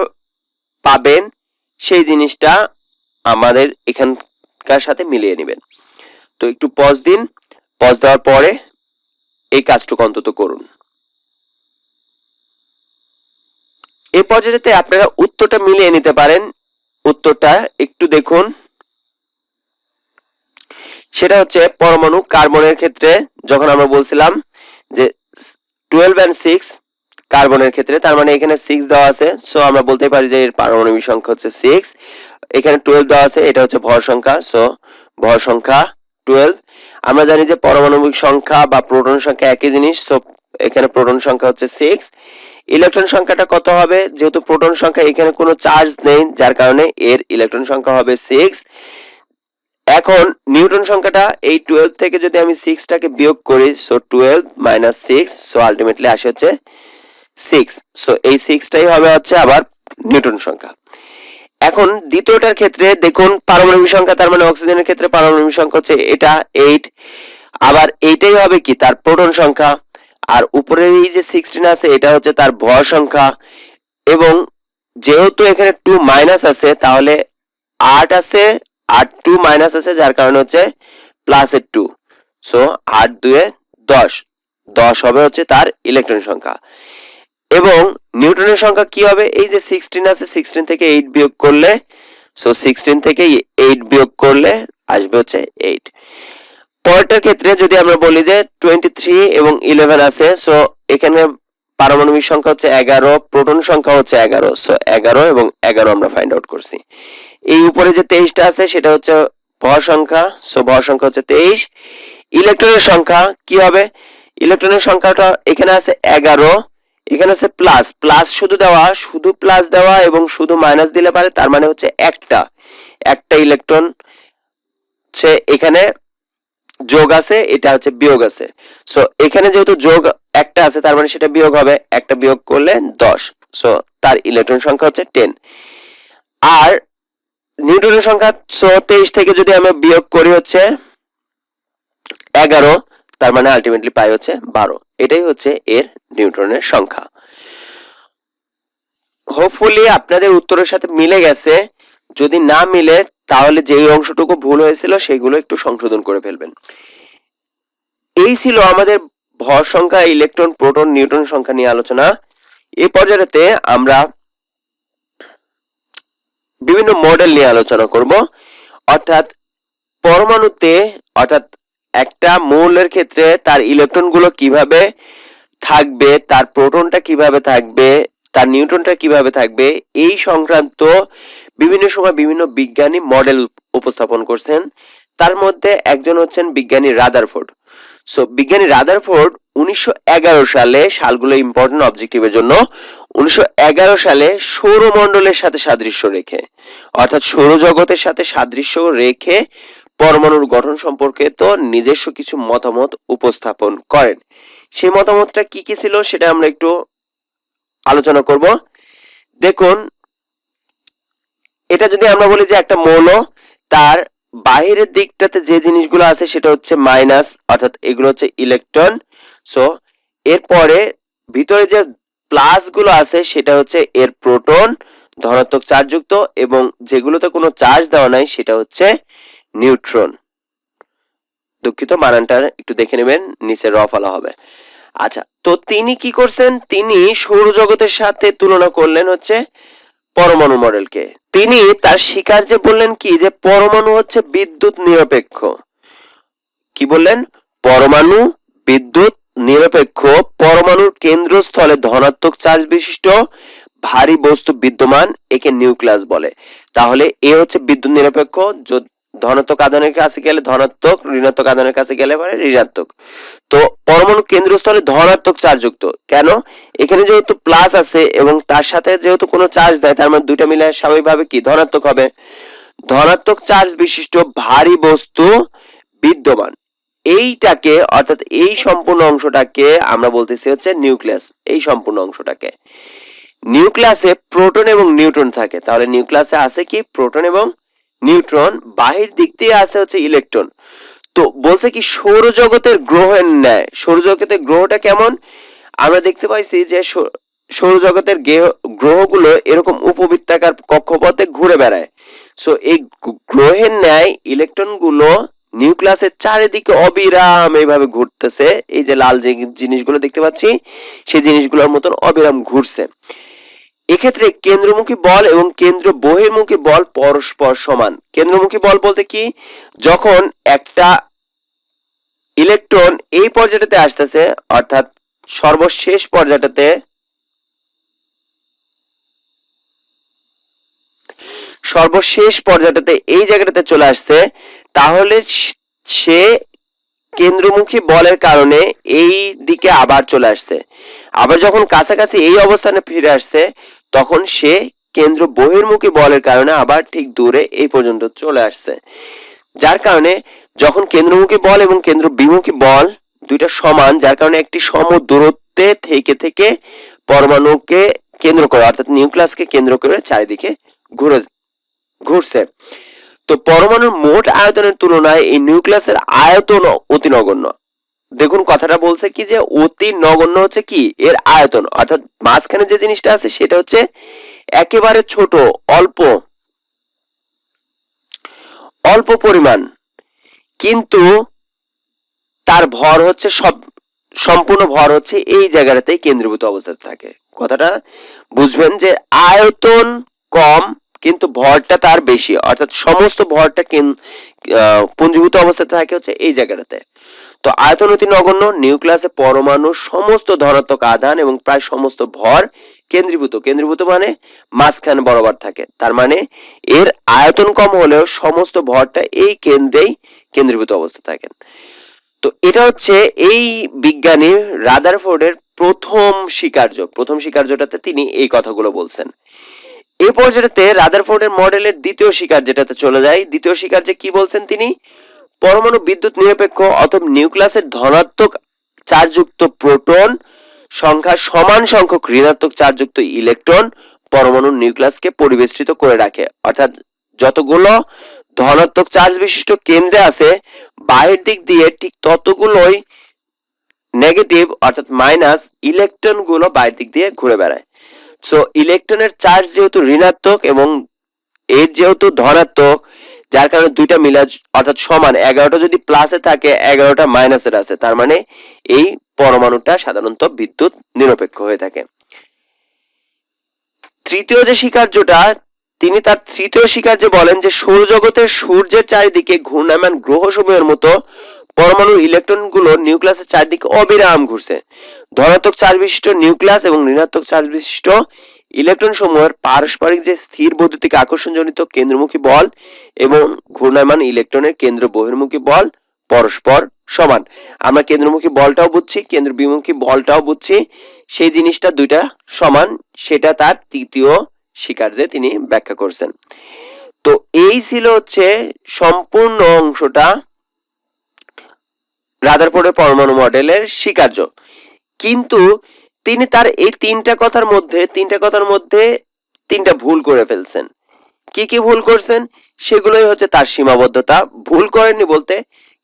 পাবেন সেই জিনিসটা আমাদের এখানকার সাথে মিলিয়ে নেবেন। তো একটু পজ দিন, পজ দেওয়ার পরে এই কাজটুকু অন্তত করুন। এই পর্যায়েতে আপনারা উত্তরটা মিলিয়ে নিতে পারেন। উত্তরটা একটু দেখুন, সেটা হচ্ছে পরমাণু কার্বনের ক্ষেত্রে যখন আমরা বলছিলাম যে 12 and 6 কার্বনের ক্ষেত্রে, তার মানে এখানে 6 দেওয়া আছে, সো আমরা বলতে পারি যে এর পারমাণবিক সংখ্যা হচ্ছে 6। এখানে 12 দেওয়া আছে, এটা হচ্ছে ভর সংখ্যা, সো ভর সংখ্যা 12। আমরা জানি যে পারমাণবিক সংখ্যা বা প্রোটন সংখ্যা একই জিনিস, সো এখানে প্রোটন সংখ্যা হচ্ছে 6। ইলেকট্রন সংখ্যাটা কত হবে? যেহেতু প্রোটন সংখ্যা এখানে কোনো চার্জ নেই, যার কারণে এর ইলেকট্রন সংখ্যা হবে 6। এখন নিউটন সংখ্যাটা এই 12 থেকে যদি আমি 6টাকে বিয়োগ করি, সো 12 - 6, সো আলটিমেটলি আসে হচ্ছে 6। সো এই 6টাই হবে হচ্ছে আবার নিউটন সংখ্যা। এখন দ্বিতীয়টার ক্ষেত্রে দেখুন পারমাণবিক সংখ্যা, তার মানে অক্সিজেনের ক্ষেত্রে পারমাণবিক সংখ্যা হচ্ছে এটা 8, আবার এইটাই হবে কি তার প্রোটন সংখ্যা, আর উপরে এই যে 16 আছে এটা হচ্ছে তার ভর সংখ্যা, এবং যেহেতু এখানে 2 মাইনাস আছে তাহলে 8 আছে, 8 2 মাইনাস আছে, যার কারণে হচ্ছে প্লাসের 2, সো 8 2 এ 10, 10 হবে হচ্ছে তার ইলেকট্রন সংখ্যা। এবং নিউটনের সংখ্যা কি হবে? এই যে 16 আছে, 16 থেকে 8 বিয়োগ করলে, সো 16 থেকে 8 বিয়োগ করলে আসবে হচ্ছে 8। পরেরটার ক্ষেত্রে যদি আমরা বলি যে 23 এবং 11 আছে, সো এখানে পারমাণবিক সংখ্যা হচ্ছে 11, প্রোটন সংখ্যা হচ্ছে 11, সো 11 এবং 11 আমরা ফাইন্ড আউট করছি। এই উপরে যে 23টা আছে সেটা হচ্ছে ভর সংখ্যা, সো ভর সংখ্যা হচ্ছে 23। ইলেকট্রনের সংখ্যা কি হবে? ইলেকট্রনের সংখ্যাটা এখানে আছে 11, এখানে আছে প্লাস, প্লাস শুধু দেওয়া, শুধু প্লাস দেওয়া এবং শুধু মাইনাস দিলে পারে, তার মানে হচ্ছে একটা ইলেকট্রন হচ্ছে এখানে যোগ আছে, এটা হচ্ছে বিয়োগ আছে। সো এখানে যেহেতু যোগ একটা আছে, তার মানে সেটা বিয়োগ হবে, একটা বিয়োগ করলে 10, সো তার ইলেকট্রন সংখ্যা হচ্ছে 10। আর নিউটনের সংখ্যা, সো 23 থেকে যদি আমরা বিয়োগ করি হচ্ছে 11, তার মানে আলটিমেটলি পাই হচ্ছে 12। এটাই হচ্ছে এর নিউটনের সংখ্যা। হোপফুলি আপনাদের উত্তরের সাথে মিলে গেছে। যদি না মিলে তাহলে যেই অংশটুকু ভুল হয়েছিল সেগুলো একটু সংশোধন করে ফেলবেন। এই ছিল আমাদের ভর সংখ্যা, ইলেকট্রন, প্রোটন, নিউটন সংখ্যা নিয়ে আলোচনা। এই পর্যায়েতে আমরা বিভিন্ন মডেল নিয়ে আলোচনা করব, অর্থাৎ পরমাণুতে, অর্থাৎ একটা মৌলের ক্ষেত্রে তার ইলেকট্রনগুলো কিভাবে থাকবে, তার প্রোটনটা কিভাবে থাকবে, তার নিউটনটা কিভাবে থাকবে, এই সংক্রান্ত বিভিন্ন সময় বিভিন্ন বিজ্ঞানী মডেল উপস্থাপন করছেন। তার মধ্যে একজন হচ্ছেন বিজ্ঞানী রাদারফোর্ড। সো বিজ্ঞানী রাদারফোর্ড 1911 সালে, সালগুলো ইম্পর্টেন্ট অবজেক্টিভের জন্য, 1911 সালে সৌরমণ্ডলের সাথে সাদৃশ্য রেখে, অর্থাৎ সৌরজগতের সাথে সাদৃশ্য রেখে পরমাণুর গঠন সম্পর্কে তো নিজস্ব কিছু মতামত উপস্থাপন করেন। সেই মতামতটা কি কি ছিল সেটা আমরা একটু আলোচনা করব। দেখুন, এটা যদি আমরা বলি যে একটা মৌল, তার বাহিরের দিকটাতে যে জিনিসগুলো আছে সেটা হচ্ছে মাইনাস, অর্থাৎ এগুলো হচ্ছে ইলেকট্রন। সো এরপরে ভিতরে যে প্লাস গুলো আছে সেটা হচ্ছে এর প্রোটন, ধনাত্মক চার্জযুক্ত, এবং যেগুলোতে কোনো চার্জ দেওয়া নাই সেটা হচ্ছে নিউট্রন, দুঃখিত, বানানটা একটু দেখে নেবেন, নিচে র ফলা হবে। আচ্ছা, তো তিনি কি করছেন, তিনি সৌরজগতের সাথে তুলনা করলেন হচ্ছে পরমাণু মডেলকে। তিনি তার স্বীকার্যে বললেন কি, যে পরমাণু হচ্ছে বিদ্যুৎ নিরপেক্ষ। কি বললেন? পরমাণু বিদ্যুৎ নিরপেক্ষ, পরমাণুর কেন্দ্রস্থলে ধনাত্মক চার্জ বিশিষ্ট ভারী বস্তু বিদ্যমান, একে নিউক্লিয়াস বলে। তাহলে এ হচ্ছে বিদ্যুৎ নিরপেক্ষ, ধনাত্মক আধানের কাছে গেলে ধনাত্মক, ঋণাত্মক আধানের কাছে গেলে পরে ঋণাত্মক। তো পরমাণু কেন্দ্রস্থলে ধনাত্মক চার্জ যুক্ত। কেন? এখানে যেহেতু প্লাস আছে এবং তার সাথে যেহেতু কোনো চার্জ দেয়, তার মানে দুইটা মিলে স্বাভাবিকভাবে কি ধনাত্মক হবে। ধনাত্মক চার্জ বিশিষ্ট ভারী বস্তু বিদ্যমান, এইটাকে অর্থাৎ এই সম্পূর্ণ অংশটাকে আমরা বলতেছি হচ্ছে নিউক্লিয়াস। এই সম্পূর্ণ অংশটাকে, নিউক্লিয়াসে প্রোটন এবং নিউট্রন থাকে। তাহলে নিউক্লিয়াসে আছে কি, প্রোটন এবং নিউট্রন, বাহির দিক দিয়ে আছে হচ্ছে ইলেকট্রন। তো বলছে কি সৌরজগতের গ্রহের ন্যায়। সৌরজগতের গ্রহটা কেমন? আমরা দেখতে পাইছি যে সৌরজগতের গ্রহগুলো এরকম উপবৃত্তাকার কক্ষপথে ঘুরে বেড়ায়। সো এই গ্রহের ন্যায় ইলেকট্রন গুলো নিউক্লিয়াসের চারিদিকে অবিরাম এইভাবে ঘুরতেছে। এই যে লাল যে জিনিসগুলো দেখতে পাচ্ছি, সেই জিনিসগুলোর মতন অবিরাম ঘুরছে। এক্ষেত্রে কেন্দ্রমুখী বল এবং কেন্দ্র বহির্মুখী বল পরস্পর সমান। কেন্দ্রমুখী বল বলতে কি, যখন একটা ইলেকট্রন এই পর্যায়টাতে আসতেছে, অর্থাৎ সর্বশেষ পর্যায়টাতে, এই জায়গাটাতে চলে আসছে, তাহলে সে কেন্দ্রমুখী বলের কারণে এই দিকে আবার চলে আসছে। আবার যখন কাছাকাছি এই অবস্থানে ফিরে আসছে, তখন সে কেন্দ্র বহির্মুখী বলের কারণে আবার ঠিক দূরে এই পর্যন্ত চলে আসছে। যার কারণে যখন কেন্দ্রমুখী বল এবং কেন্দ্র বিমুখী বল দুইটা সমান, যার কারণে একটি সম দূরত্বে থেকে পরমাণুকে কেন্দ্র করে, অর্থাৎ নিউক্লিয়াসকে কেন্দ্র করে চারিদিকে ঘুরছে। তো পরমাণুর মোট আয়তনের তুলনায় এই নিউক্লিয়াসের আয়তন অতি নগণ্য। দেখুন কথাটা বলছে কি, যে অতি নগণ্য হচ্ছে কি এর আয়তন, অর্থাৎ মাঝখানে যে জিনিসটা আছে সেটা হচ্ছে একেবারে ছোট, অল্প পরিমাণ, কিন্তু তার ভর হচ্ছে সম্পূর্ণ ভর হচ্ছে এই জায়গাটাতেই কেন্দ্রীভূত অবস্থাতে থাকে। কথাটা বুঝবেন যে আয়তন কম কিন্তু ভরটা তার বেশি, অর্থাৎ সমস্ত ভরটা পুঞ্জীভূত অবস্থাতে থাকে হচ্ছে এই জায়গাটাতে। তো আয়তন অতি নগণ্য, নিউক্লিয়াসে পরমাণুর সমস্ত ধনাত্মক আধান এবং প্রায় সমস্ত ভর কেন্দ্রীভূত মানে মাঝখানে বরাবর থাকে। তার মানে এর আয়তন কম হলেও সমস্ত ভরটা এই কেন্দ্রেই কেন্দ্রীভূত অবস্থায় থাকেন। তো এটা হচ্ছে এই বিজ্ঞানী রাদারফোর্ডের প্রথম স্বীকার্যটাতে তিনি এই কথাগুলো বলছেন। এই পর্যায়েতে রাদারফোর্ডের মডেলের দ্বিতীয় স্বীকার্যটাতে চলে যায়। দ্বিতীয় স্বীকার্যে কি বলছেন তিনি? পরমাণু বিদ্যুৎ নিরপেক্ষ অথবা নিউক্লিয়াসের ধনাত্মক চার্জযুক্ত প্রোটন সংখ্যা সমান সংখ্যক ঋণাত্মক চার্জযুক্ত ইলেকট্রন পরমাণুর নিউক্লিয়াসকে পরিবেষ্টিত করে রাখে। অর্থাৎ যতগুলো ধনাত্মক চার্জ বিশিষ্ট কেন্দ্রে আছে, বাহির দিক দিয়ে ঠিক ততগুলোই নেগেটিভ অর্থাৎ মাইনাস ইলেকট্রন গুলো বাইরের দিক দিয়ে ঘুরে বেড়ায়। সো ইলেকট্রনের চার্জ যেহেতু ঋণাত্মক এবং এর যেহেতু ধনাত্মক, যার কারণে দুইটা মিলে অর্থাৎ সমান, 11টা যদি প্লাসে থাকে 11টা মাইনাসের আছে, তার মানে এই পরমাণুটা সাধারণত বিদ্যুৎ নিরপেক্ষ হয়ে থাকে। তৃতীয় যে স্বীকার্যটা, তিনি তার তৃতীয় স্বীকার্যে বলেন যে সৌরজগতের সূর্যের চারিদিকে ঘূর্ণায়মান গ্রহসমূহের মতো পরমাণুর ইলেকট্রনগুলো নিউক্লিয়াসের চারিদিকে অবিরাম ঘুরছে। ধনাত্মক চার্জ বিশিষ্ট নিউক্লিয়াস এবং ঋণাত্মক চার্জ বিশিষ্ট ইলেকট্রন সমূহের পারস্পরিক যে স্থির বৈদ্যুতিক আকর্ষণজনিত কেন্দ্রমুখী বল এবং ঘূর্ণায়মান ইলেকট্রনের কেন্দ্র বহির্মুখী বল পরস্পর সমান। আমরা কেন্দ্রমুখী বলটাও বুঝছি, কেন্দ্র বিমুখী বলটাও বুঝছি, সেই জিনিসটা দুইটা সমান, সেটা তার তৃতীয় স্বীকার্যে তিনি ব্যাখ্যা করছেন। তো এই ছিল হচ্ছে সম্পূর্ণ অংশটা রাদারফোর্ডের পরমাণু মডেলের স্বীকার্য। কিন্তু তিনি তার এই তিনটা কথার মধ্যে তিনটা ভুল করে ফেলছেন। কি ভুল করছেন সেগুলোই হচ্ছে তার সীমাবদ্ধতা। ভুল করেননি বলতে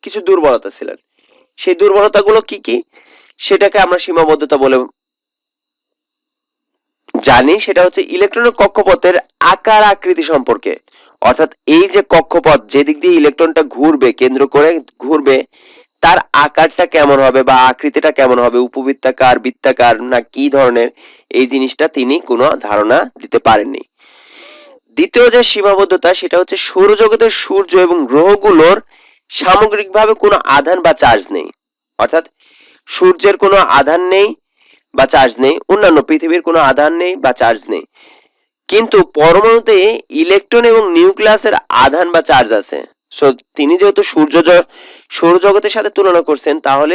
কিছু দুর্বলতা ছিলেন, সেই দুর্বলতাগুলো কি সেটাকে আমরা সীমাবদ্ধতা বলে জানি সেটা হচ্ছে ইলেকট্রনের কক্ষপথের আকার আকৃতি সম্পর্কে। অর্থাৎ এই যে কক্ষপথ যেদিক দিয়ে ইলেকট্রনটা ঘুরবে, কেন্দ্র করে ঘুরবে, তার আকারটা কেমন হবে বা আকৃতিটা কেমন হবে, উপবৃত্তাকার, বৃত্তাকার না কি ধরনের, এই জিনিসটা তিনি কোনো ধারণা দিতে পারেননি। দ্বিতীয় যে সীমাবদ্ধতা সেটা হচ্ছে সৌরজগতের সূর্য এবং গ্রহগুলোর সামগ্রিকভাবে কোনো আধান বা চার্জ নেই। অর্থাৎ সূর্যের কোনো আধান নেই বা চার্জ নেই, অন্যান্য পৃথিবীর কোনো আধান নেই বা চার্জ নেই, কিন্তু পরমাণুতে ইলেকট্রন এবং নিউক্লিয়াসের আধান বা চার্জ আছে। সো তিনি যেহেতু সৌরজগতের সাথে তুলনা করছেন, তাহলে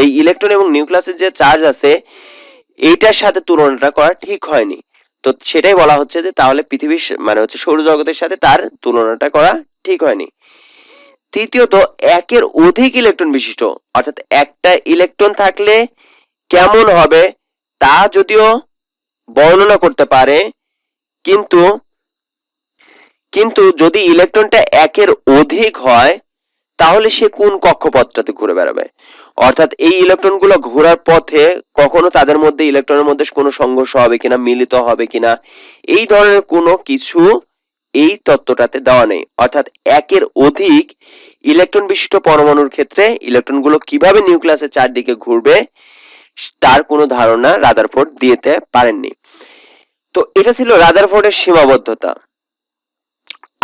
এই ইলেকট্রন এবং নিউক্লিয়াসের যে চার্জ আছে এইটার সাথে তুলনাটা করা ঠিক হয়নি। তো সেটাই বলা হচ্ছে যে তাহলে পৃথিবীর মানে হচ্ছে সৌরজগতের সাথে তার তুলনাটা করা ঠিক হয়নি। তৃতীয়ত, একের অধিক ইলেকট্রন বিশিষ্ট, অর্থাৎ একটা ইলেকট্রন থাকলে কেমন হবে তা যদিও বর্ণনা করতে পারে, কিন্তু কিন্তু যদি ইলেকট্রনটা একের অধিক হয় তাহলে সে কোন কক্ষপথটাতে ঘুরে বেড়াবে। অর্থাৎ এই ইলেকট্রনগুলো ঘোরার পথে কখনো তাদের মধ্যে ইলেকট্রনের মধ্যে কোনো সংঘর্ষ হবে কিনা, মিলিত হবে কিনা, এই ধরনের কোনো কিছু এই তত্ত্বটাতে দেওয়া নেই। অর্থাৎ একের অধিক ইলেকট্রন বিশিষ্ট পরমাণুর ক্ষেত্রে ইলেকট্রনগুলো কিভাবে নিউক্লিয়াসের চারদিকে ঘুরবে তার কোনো ধারণা রাদারফোর্ড দিতে পারেননি। তো এটা ছিল রাদারফোর্ডের সীমাবদ্ধতা।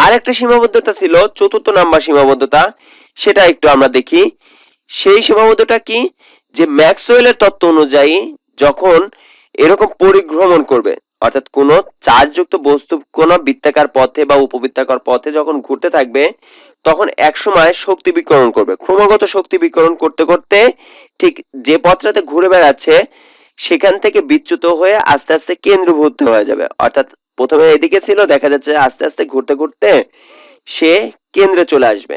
আরেকটা সীমাবদ্ধতা ছিল চতুর্থ নাম্বার সীমাবদ্ধতা, সেটা একটু আমরা দেখি। সেই সীমাবদ্ধতা কি, যে ম্যাক্সওয়েলের তত্ত্ব অনুযায়ী যখন এরকম পরিভ্রমণ করবে, অর্থাৎ কোনো চার্জযুক্ত বস্তু কোনো বৃত্তাকার পথে বা উপবৃত্তাকার পথে যখন ঘুরতে থাকবে, তখন একসময় শক্তি বিকিরণ করবে। ক্রমাগত শক্তি বিকিরণ করতে করতে ঠিক যে পথটাতে ঘুরে বেড়াচ্ছে সেখান থেকে বিচ্যুত হয়ে আস্তে আস্তে কেন্দ্রভূত হয়ে যাবে। অর্থাৎ প্রথমে এদিকে ছিল, দেখা যাচ্ছে আস্তে আস্তে ঘুরতে ঘুরতে সে কেন্দ্রে চলে আসবে।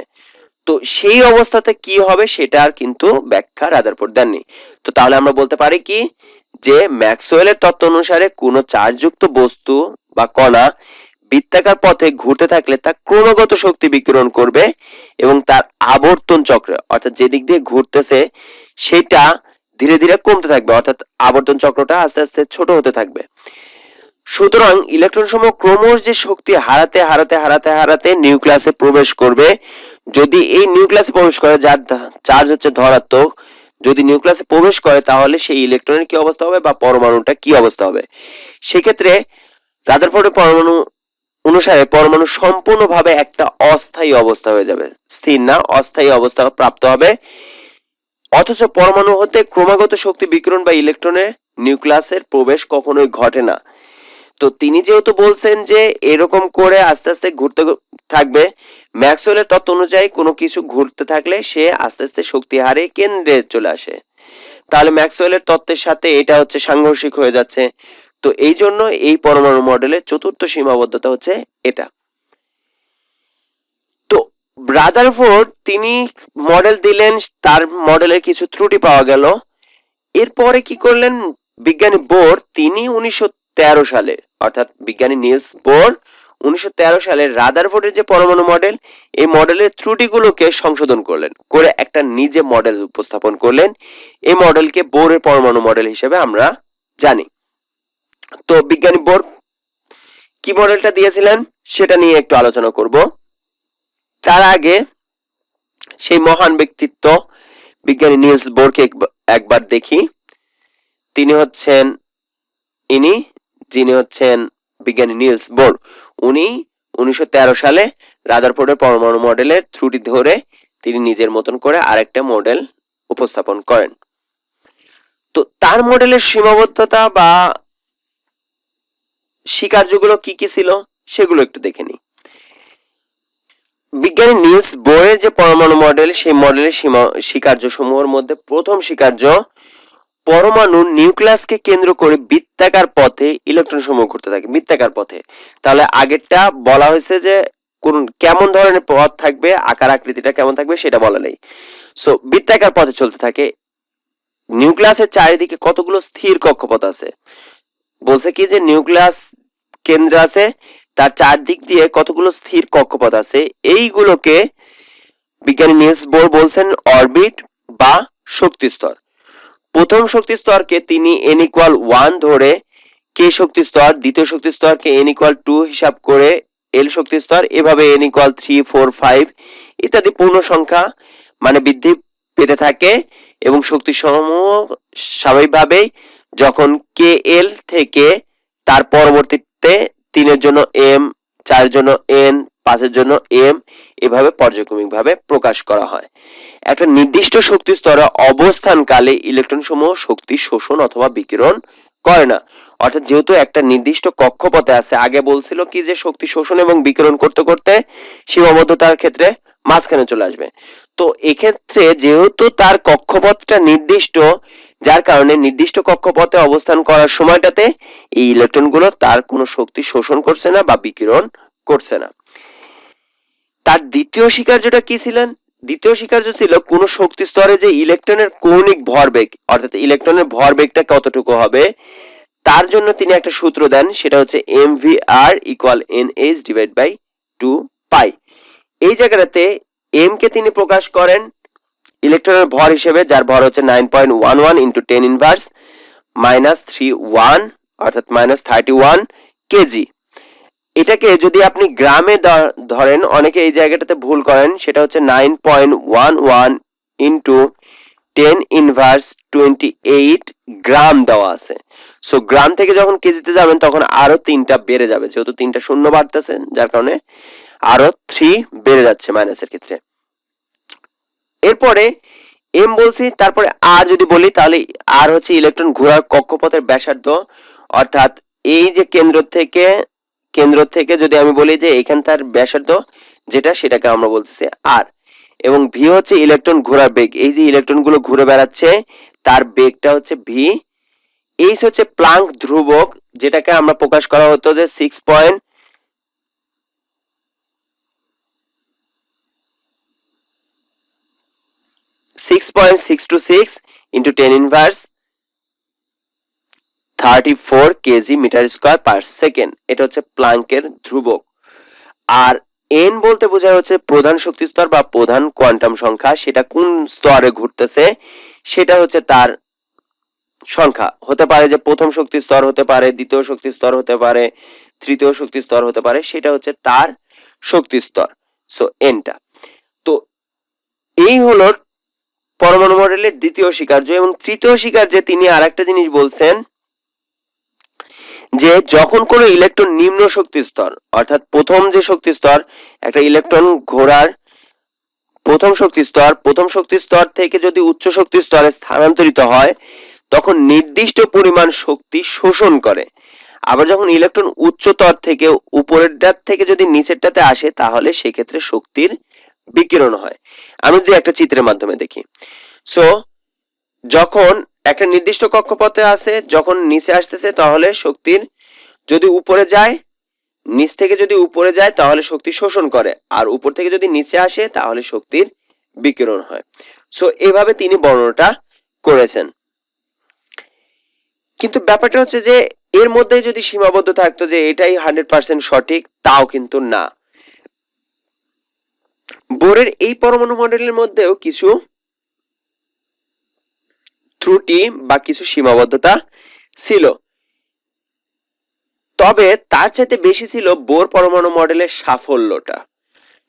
তো সেই অবস্থাতে কি হবে সেটার কিন্তু ব্যাখ্যা রাদারফোর্ড দেননি। তো তাহলে আমরা বলতে পারি কি, যে ম্যাক্সওয়েলের তত্ত্ব অনুসারে কোনো চার্জযুক্ত বস্তু বা কণা বৃত্তাকার পথে ঘুরতে থাকলে তা ক্রমাগত শক্তি বিকিরণ করবে এবং তার আবর্তন চক্রে, অর্থাৎ যে দিক দিয়ে ঘুরতেছে সেটা ধীরে ধীরে কমতে থাকবে, অর্থাৎ আবর্তন চক্রটা আস্তে আস্তে ছোট হতে থাকবে। সুতরাং ইলেকট্রন সমূহ ক্রমশ যে শক্তি হারাতে হারাতে হারাতে হারাতে নিউক্লিয়াসে প্রবেশ করবে, যদি এই নিউক্লিয়াসে প্রবেশ করে যার চার্জ হচ্ছে ধনাত্মক, যদি নিউক্লিয়াসে প্রবেশ করে তাহলে সেই ইলেকট্রনের কি অবস্থা হবে বা পরমাণুটা কি অবস্থা হবে। সেক্ষেত্রে রাদারফোর্ডের পরমাণু অনুসারে পরমাণু সম্পূর্ণভাবে একটা অস্থায়ী অবস্থা হয়ে যাবে, স্থির না অস্থায়ী অবস্থা প্রাপ্ত হবে। অথচ পরমাণু হতে ক্রমাগত শক্তি বিকিরণ বা ইলেকট্রনের নিউক্লিয়াসের প্রবেশ কখনোই ঘটে না। তো তিনি যেহেতু বলছেন যে এরকম করে আস্তে আস্তে ঘুরতে থাকবে, ম্যাক্সওয়েলের তত্ত্ব অনুযায়ী কোনো কিছু ঘুরতে থাকলে সে আস্তে আস্তে শক্তি হারে কেন্দ্রে চলে আসে, তাহলে ম্যাক্সওয়েলের তত্ত্বের সাথে এটা হচ্ছে সাংঘর্ষিক হয়ে যাচ্ছে। তো এই জন্য এই পরমাণু মডেলের চতুর্থ সীমাবদ্ধতা হচ্ছে এটা। তো রাদারফোর্ড তিনি মডেল দিলেন, তার মডেলের কিছু ত্রুটি পাওয়া গেল। এরপরে কি করলেন বিজ্ঞানী বোর, তিনি 1913 সালে, অর্থাৎ বিজ্ঞানী নিলস বোর 1913 সালে রাদারফোর্ডের যে পরমাণু মডেল, এই মডেলের ত্রুটিগুলোকে সংশোধন করলেন, করে একটা নিজে মডেল উপস্থাপন করলেন। এই মডেলকে বোরের পরমাণু মডেল হিসেবে আমরা জানি। তো বিজ্ঞানী বোর কি মডেলটা দিয়েছিলেন সেটা নিয়ে একটু আলোচনা করব। তার আগে সেই মহান ব্যক্তিত্ব বিজ্ঞানী নিলস বোরকে একবার দেখি। তিনি হচ্ছেন যিনি হচ্ছেন বিজ্ঞানী নিলস বোর। উনি 1913 সালে রাদারফোর্ডের পরমাণু মডেলের ত্রুটি ধরে তিনি নিজের মতন করে আরেকটা মডেল উপস্থাপন করেন। তো তার মডেলের সীমাবদ্ধতা বা স্বীকার্যগুলো কি কি ছিল সেগুলো একটু দেখে নিই। বিজ্ঞানী নিলস বোরের যে পরমাণু মডেল, সেই মডেলের স্বীকার্য সমূহের মধ্যে প্রথম স্বীকার্য, পরমাণু নিউক্লিয়াসকে কেন্দ্র করে বৃত্তাকার পথে ইলেকট্রন সমূহ ঘুরতে থাকে। বৃত্তাকার পথে, তাহলে আগেরটা বলা হয়েছে যে কোন কেমন ধরনের পথ থাকবে, আকার আকৃতিটা কেমন থাকবে সেটা বলা নেই। সো বৃত্তাকার পথে চলতে থাকে। নিউক্লিয়াসের চারিদিকে কতগুলো স্থির কক্ষপথ আছে, বলছে কি যে নিউক্লিয়াস কেন্দ্র আছে, তার চারদিক দিয়ে কতগুলো স্থির কক্ষপথ আছে, এইগুলোকে বিজ্ঞানী নিলস বোর বলছেন অরবিট বা শক্তি স্তর। প্রথম শক্তি স্তরকে তিনি n = 1 ধরে কে শক্তি স্তর, দ্বিতীয় শক্তি স্তরকে n = 2 হিসাব করে l শক্তি স্তর, এভাবে n = 3 4 5 ইত্যাদি পূর্ণ সংখ্যা মানে বৃদ্ধি পেতে থাকে এবং শক্তি সমূহ স্বাভাবিকভাবেই যখন kl থেকে তার পরবর্তীতে 3 এর জন্য m, 4 এর জন্য n, 5 এর জন্য m এভাবে পর্যায়ক্রমিকভাবে প্রকাশ করা হয়। একটা নির্দিষ্ট শক্তি স্তরে অবস্থানকালে ইলেকট্রন সমূহ শক্তি শোষণ অথবা বিকিরণ করে না। অর্থাৎ যেহেতু একটা নির্দিষ্ট কক্ষপথে আছে, আগে বলছিল কি যে শক্তি শোষণ এবং বিকিরণ করতে করতে সীমাবদ্ধতার ক্ষেত্রে মাঝখানে চলে আসবে। তো এক্ষেত্রে যেহেতু তার কক্ষপথটা নির্দিষ্ট, যার কারণে নির্দিষ্ট কক্ষপথে অবস্থান করার সময়টাতে এই ইলেকট্রনগুলো তার কোনো শক্তি শোষণ করছে না বা বিকিরণ করছে না। তার দ্বিতীয় স্বীকার্যটা কি ছিলেন? দ্বিতীয় স্বীকার্য ছিল কোন শক্তি স্তরে যে ইলেকট্রনের কৌণিক ভরবেগ, অর্থাৎ ইলেকট্রনের ভরবেগটা কতটুকু হবে, তার জন্য তিনি একটা সূত্র দেন, সেটা হচ্ছে mvr = nh/2π। এই জায়গাটাতে m কে তিনি প্রকাশ করেন ইলেকট্রনের ভর হিসেবে, যার ভর হচ্ছে 9.11 × 10⁻³ -31 অর্থাৎ -31 কেজি। এটাকে যদি আপনি গ্রামে ধরেন, অনেকে এই জায়গাটাতে ভুল করেন, সেটা হচ্ছে 9.11 × 10⁻28 গ্রাম দেওয়া আছে। সো গ্রাম থেকে যখন কেজিতে যাবেন তখন আরো 3টা বেড়ে যাবে, যেহেতু 3টা শূন্য বাড়তেছে যার কারণে আরো 3 বেড়ে যাচ্ছে মাইনাসের ক্ষেত্রে। এরপরে এম বলছি, তারপরে আর যদি বলি তাহলে আর হচ্ছে ইলেকট্রন ঘোরার কক্ষপথের ব্যাসার্ধ, অর্থাৎ এই যে কেন্দ্র থেকে যদি আমি বলি যে এখানটার ব্যাসার্ধ যেটা, সেটাকে আমরা বলতেছি আর। এবং ভি হচ্ছে ইলেকট্রন ঘোরার বেগ, এই যে ইলেকট্রনগুলো ঘুরে বেড়াচ্ছে তার বেগটা হচ্ছে ভি। এইচ হচ্ছে প্লাঙ্ক ধ্রুবক, যেটাকে আমরা প্রকাশ করা হতো যে 6.626 × 10⁻34 KG meter square per second. এটা হচ্ছে প্লাঙ্কের ধ্রুবক। আর এন বলতে বোঝায় হচ্ছে প্রধান শক্তি স্তর বা প্রধান কোয়ান্টাম সংখ্যা, সেটা কোন স্তরে ঘুরতেছে সেটা হচ্ছে তার সংখ্যা। হতে পারে যে প্রথম শক্তি স্তর হতে পারে, দ্বিতীয় শক্তি স্তর হতে পারে, তৃতীয় শক্তি স্তর হতে পারে, সেটা হচ্ছে তার শক্তি স্তর। সো এনটা। তো এই হলো পরমাণু মডেলের দ্বিতীয় স্বীকার্য। এবং তৃতীয় স্বীকার্যে তিনি আরেকটা জিনিস বলছেন যে যখন কোনো ইলেকট্রন নিম্ন শক্তি স্তর, অর্থাৎ প্রথম যে শক্তি স্তর, একটা ইলেকট্রন ঘোরার প্রথম শক্তি স্তর থেকে যদি উচ্চ শক্তি স্তরে স্থানান্তরিত হয় তখন নির্দিষ্ট পরিমাণ শক্তি শোষণ করে। আবার যখন ইলেকট্রন উচ্চতর থেকে উপরেরটার থেকে যদি নিচেরটাতে আসে তাহলে সেক্ষেত্রে শক্তির বিকিরণ হয়। আমি যদি একটা চিত্রের মাধ্যমে দেখি। সো যখন একটা নির্দিষ্ট কক্ষপথে আছে, যখন নিচে আসতেছে তাহলে শক্তির যদি উপরে যায়, নিচ থেকে যদি উপরে যায় তাহলে শক্তি শোষণ করে, আর উপর থেকে যদি নিচে আসে তাহলে শক্তির বিকিরণ হয়। সো এভাবে তিনি বর্ণনাটা করেছেন। কিন্তু ব্যাপারটা হচ্ছে যে এর মধ্যে যদি সীমাবদ্ধ থাকতো যে এটাই 100% সঠিক, তাও কিন্তু না। বোরের এই পরমাণু মডেলের মধ্যেও কিছু ত্রুটি বা কিছু সীমাবদ্ধতা ছিল, তবে তার চাইতে বেশি ছিল বোর পরমাণু মডেলের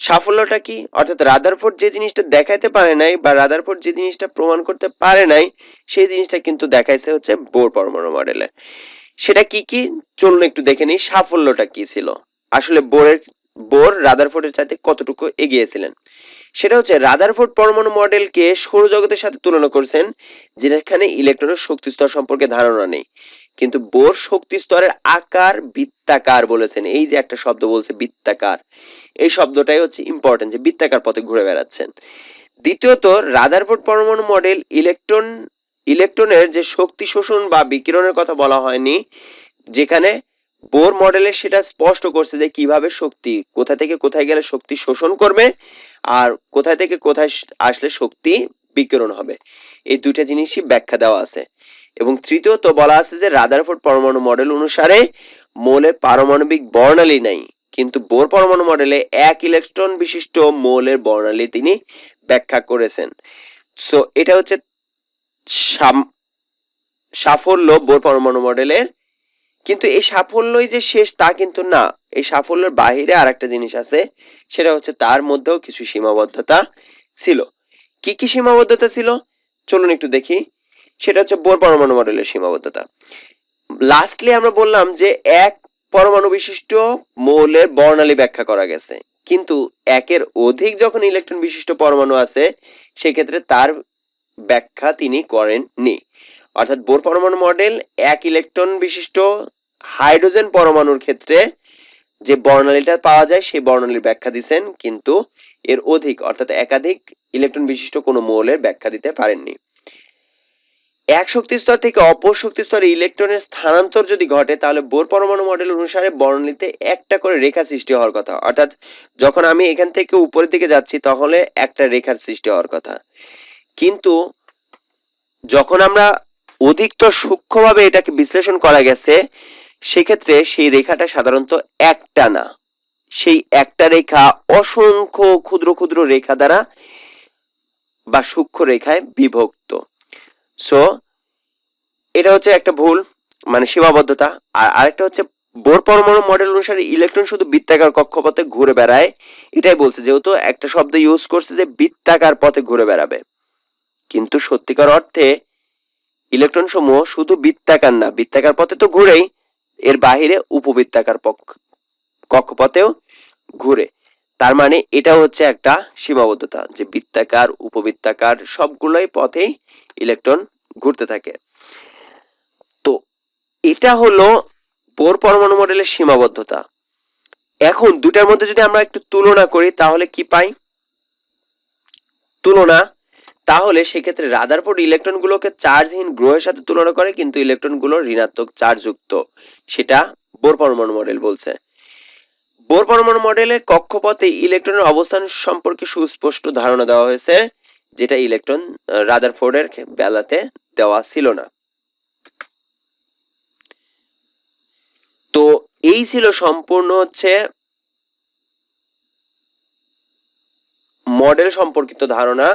সাফল্যটা কি, অর্থাৎ রাদারফোর্ড যে জিনিসটা দেখাইতে পারে নাই বা রাদারফোর্ড যে জিনিসটা প্রমাণ করতে পারে নাই সেই জিনিসটা কিন্তু দেখাইছে হচ্ছে বোর পরমাণু মডেলে। সেটা কি কি চলুন একটু দেখে নিই সাফল্যটা কি ছিল, আসলে বোর রাদারফোর্ডের চাইতে কতটুকু এগিয়েছিলেন। সেটা হচ্ছে রাদারফোর্ড পরমাণু মডেলকে সৌরজগতের সাথে তুলনা করছেন যেখানে ইলেকট্রনের শক্তি স্তর সম্পর্কে ধারণা নেই, কিন্তু বোর শক্তি স্তরের আকার বৃত্তাকার বলেছেন। এই যে একটা শব্দ বলছে বৃত্তাকার, এই শব্দটাই হচ্ছে ইম্পর্টেন্ট, যে বৃত্তাকার পথে ঘুরে বেড়াচ্ছেন। দ্বিতীয়ত রাদারফোর্ড পরমাণু মডেল ইলেকট্রনের যে শক্তি শোষণ বা বিকিরণের কথা বলা হয়নি, যেখানে বোর মডেলে সেটা স্পষ্ট করছে যে কিভাবে শক্তি কোথা থেকে কোথায় গেলে শক্তি শোষণ করবে আর কোথায় থেকে কোথায় আসলে শক্তি বিকিরণ হবে, এই দুইটা জিনিসই ব্যাখ্যা দেওয়া আছে। এবং তৃতীয়ত বলা আছে যে রাদারফোর্ড পরমাণু মডেল অনুসারে মৌলের পারমাণবিক বর্ণালী নাই, কিন্তু বোর পরমাণু মডেলে এক ইলেকট্রন বিশিষ্ট মৌলের বর্ণালী তিনি ব্যাখ্যা করেছেন। সো এটা হচ্ছে সাফল্য বোর পরমাণু মডেলের। কিন্তু এই সাফল্যই যে শেষ তা কিন্তু না, এই সাফল্যের বাহিরে আর একটা জিনিস আছে, সেটা হচ্ছে তার মধ্যেও কিছু সীমাবদ্ধতা ছিল। কি কি সীমাবদ্ধতা ছিল চলুন একটু দেখি। সেটা হচ্ছে বোর পরমাণু মডেলের সীমাবদ্ধতা। লাস্টলি আমরা বললাম যে এক পরমাণু বিশিষ্ট মৌলের বর্ণালী ব্যাখ্যা করা গেছে, কিন্তু একের অধিক যখন ইলেকট্রন বিশিষ্ট পরমাণু আছে সেক্ষেত্রে তার ব্যাখ্যা তিনি করেননি। অর্থাৎ বোর পরমাণু মডেল এক ইলেকট্রন বিশিষ্ট হাইড্রোজেন পরমাণুর ক্ষেত্রে যে বর্ণালীটা পাওয়া যায় সেই বর্ণালীর ব্যাখ্যা দিচ্ছেন, কিন্তু এর অধিক অর্থাৎ একাধিক ইলেকট্রন বিশিষ্ট কোনো মৌলের ব্যাখ্যা দিতে পারেননি। এক শক্তি স্তর থেকে অপর শক্তি স্তরে ইলেকট্রনের স্থানান্তর যদি ঘটে তাহলে বোর পরমাণু মডেল অনুসারে বর্ণালীতে একটা করে রেখা সৃষ্টি হওয়ার কথা। অর্থাৎ যখন আমি এখান থেকে উপরের দিকে যাচ্ছি তাহলে একটা রেখার সৃষ্টি হওয়ার কথা, কিন্তু যখন আমরা অধিকতর সূক্ষ্মভাবে এটাকে বিশ্লেষণ করা গেছে সেক্ষেত্রে সেই রেখাটা সাধারণত একটা না, সেই একটা রেখা অসংখ্য ক্ষুদ্র ক্ষুদ্র রেখা দ্বারা বা সূক্ষ্ম রেখায় বিভক্ত। সো এটা হচ্ছে একটা ভুল, মানে সীমাবদ্ধতা। আর আরেকটা হচ্ছে বোর পরমাণু মডেল অনুসারে ইলেকট্রন শুধু বৃত্তাকার কক্ষপথে ঘুরে বেড়ায়, এটাই বলছে, যেহেতু একটা শব্দ ইউজ করছে যে বৃত্তাকার পথে ঘুরে বেড়াবে, কিন্তু সত্যিকার অর্থে ইলেকট্রন সমূহ শুধু বৃত্তাকার না, বৃত্তাকার পথে তো ঘুরেই, এর বাহিরে উপবৃত্তাকার কক্ষপথেও ঘুরে। তার মানে এটা হচ্ছে একটা সীমাবদ্ধতা যে বৃত্তাকার উপবৃত্তাকার সবগুলোই পথেই ইলেকট্রন ঘুরতে থাকে। তো এটা হলো বোর পরমাণু মডেলের সীমাবদ্ধতা। এখন দুটার মধ্যে যদি আমরা একটু তুলনা করি তাহলে কি পাই? তুলনা, তাহলে সেক্ষেত্রে রাদারফোর্ড ইলেকট্রনগুলোকে চার্জহীন গ্রহের সাথে তুলনা করে, কিন্তু ইলেকট্রনগুলো ঋণাত্মক চার্জযুক্ত, সেটা বোর পরমাণু মডেল বলছে। বোর পরমাণু মডেলের কক্ষপথে ইলেকট্রনের অবস্থান সম্পর্কে সুস্পষ্ট ধারণা দেওয়া হয়েছে, যেটা ইলেকট্রন রাদারফোর্ডের বেলাতে দেওয়া ছিল না। তো এই ছিল সম্পূর্ণ হচ্ছে মডেল সম্পর্কিত ধারণা।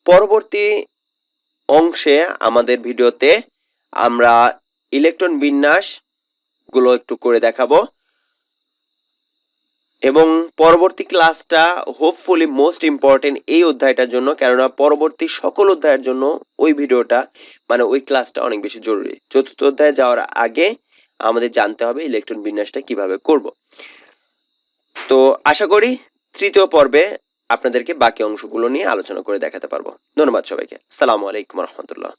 পরবর্তী অংশে আমাদের ভিডিওতে আমরা ইলেকট্রন বিন্যাস গুলো একটু করে দেখাবো, এবং পরবর্তী ক্লাসটা হোপফুলি মোস্ট ইম্পর্টেন্ট এই অধ্যায়টার জন্য, কেননা পরবর্তী সকল অধ্যায়ের জন্য ওই ভিডিওটা মানে ওই ক্লাসটা অনেক বেশি জরুরি। চতুর্থ অধ্যায়ে যাওয়ার আগে আমাদের জানতে হবে ইলেকট্রন বিন্যাসটা কিভাবে করব। তো আশা করি তৃতীয় পর্বে আপনাদেরকে বাকি অংশগুলো নিয়ে আলোচনা করে দেখাতে পারবো। ধন্যবাদ সবাইকে। আসসালামু আলাইকুম রহমতুল্লাহ।